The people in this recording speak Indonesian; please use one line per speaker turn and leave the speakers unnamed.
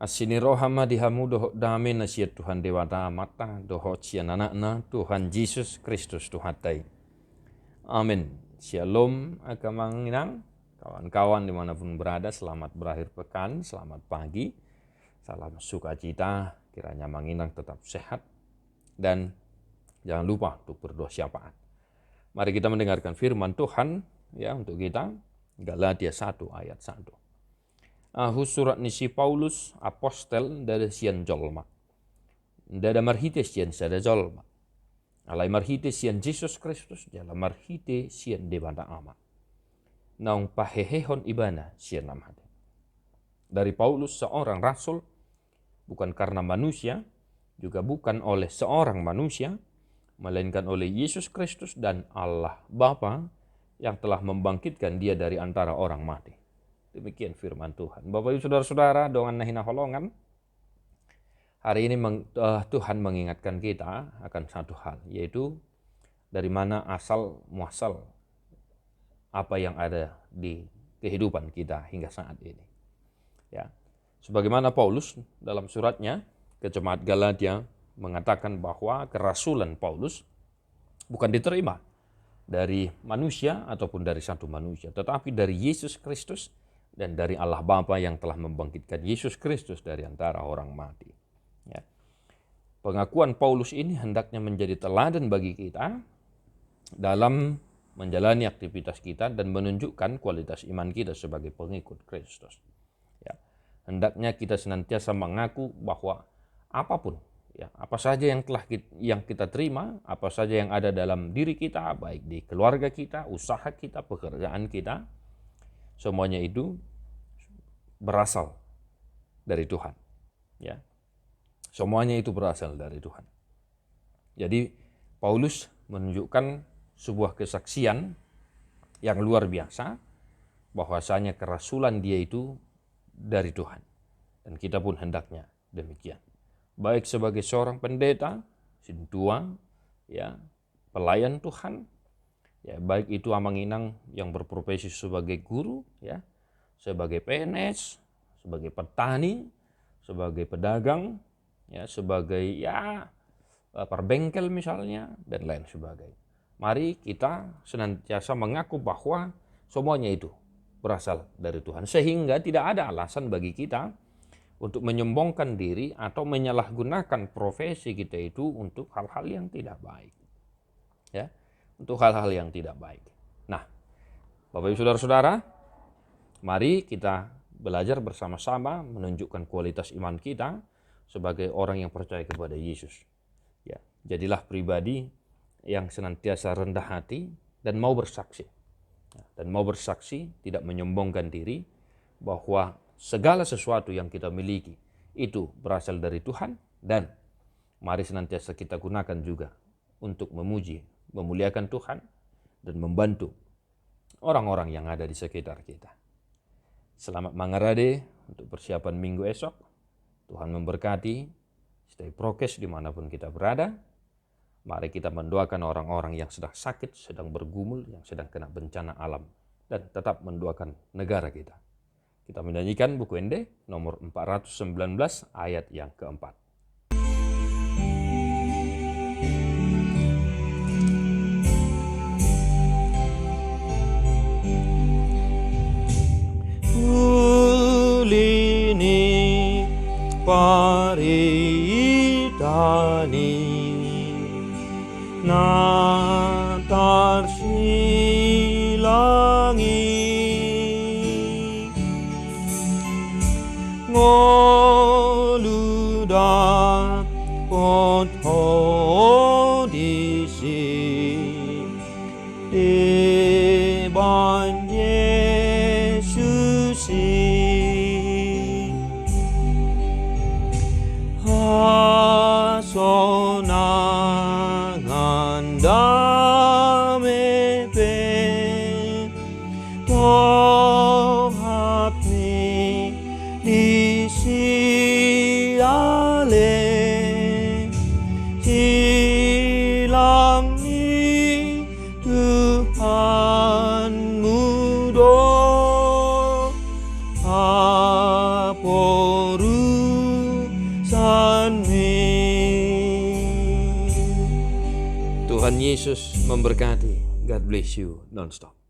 Asini rohama dihamu doho dame nasiat Tuhan dewata mata doho cian anakna Tuhan Yesus Kristus Tuhatai. Amin. Shalom akamanginang kawan-kawan dimanapun berada, selamat berakhir pekan, selamat pagi, salam sukacita, kiranya manginang tetap sehat dan jangan lupa untuk berdoa syafaat. Mari kita mendengarkan firman Tuhan ya untuk kita, Galatia 1 ayat 1. Surat nisi Paulus apostel dari sian jolma. Dada marhite sian sada jolma. Alai marhite sian Jesus Kristus jala marhite sian debanda ama. Naung pahehehon ibana sian namhade. Dari Paulus seorang rasul, bukan karena manusia, juga bukan oleh seorang manusia, melainkan oleh Yesus Kristus dan Allah Bapa yang telah membangkitkan dia dari antara orang mati. Demikian firman Tuhan. Bapak Ibu Saudara-saudara, dengan nahina holongan, hari ini Tuhan mengingatkan kita akan satu hal, yaitu dari mana asal muasal apa yang ada di kehidupan kita hingga saat ini. Ya, sebagaimana Paulus dalam suratnya ke jemaat Galatia mengatakan bahwa kerasulan Paulus bukan diterima dari manusia ataupun dari satu manusia, tetapi dari Yesus Kristus dan dari Allah Bapa yang telah membangkitkan Yesus Kristus dari antara orang mati. Ya. Pengakuan Paulus ini hendaknya menjadi teladan bagi kita dalam menjalani aktivitas kita dan menunjukkan kualitas iman kita sebagai pengikut Kristus. Ya. Hendaknya kita senantiasa mengaku bahwa apapun, ya, apa saja yang kita terima, apa saja yang ada dalam diri kita, baik di keluarga kita, usaha kita, pekerjaan kita, semuanya itu berasal dari Tuhan. Ya. Semuanya itu berasal dari Tuhan. Jadi Paulus menunjukkan sebuah kesaksian yang luar biasa bahwasanya kerasulan dia itu dari Tuhan. Dan kita pun hendaknya demikian. Baik sebagai seorang pendeta, sintua, ya, pelayan Tuhan, ya, baik itu amanginang yang berprofesi sebagai guru, ya, sebagai PNS, sebagai petani, sebagai pedagang, ya, sebagai perbengkel misalnya, dan lain sebagainya. Mari kita senantiasa mengaku bahwa semuanya itu berasal dari Tuhan, sehingga tidak ada alasan bagi kita untuk menyombongkan diri atau menyalahgunakan profesi kita itu untuk hal-hal yang tidak baik. Ya, untuk hal-hal yang tidak baik. Nah, Bapak Ibu Saudara-saudara, mari kita belajar bersama-sama menunjukkan kualitas iman kita sebagai orang yang percaya kepada Yesus. Ya, jadilah pribadi yang senantiasa rendah hati dan mau bersaksi. Dan mau bersaksi tidak menyombongkan diri bahwa segala sesuatu yang kita miliki itu berasal dari Tuhan, dan mari senantiasa kita gunakan juga untuk memuji, memuliakan Tuhan dan membantu orang-orang yang ada di sekitar kita. Selamat mangarade untuk persiapan minggu esok. Tuhan memberkati, stay prokes dimanapun kita berada. Mari kita mendoakan orang-orang yang sedang sakit, sedang bergumul, yang sedang kena bencana alam, dan tetap mendoakan negara kita. Kita menyanyikan buku Ende nomor 419 ayat yang keempat. Ulini paritani natar silangi ngoluda pothodisi deban Yesusi hasonangan damepe tohapni disiale Tuhan Yesus memberkati. God bless you non-stop.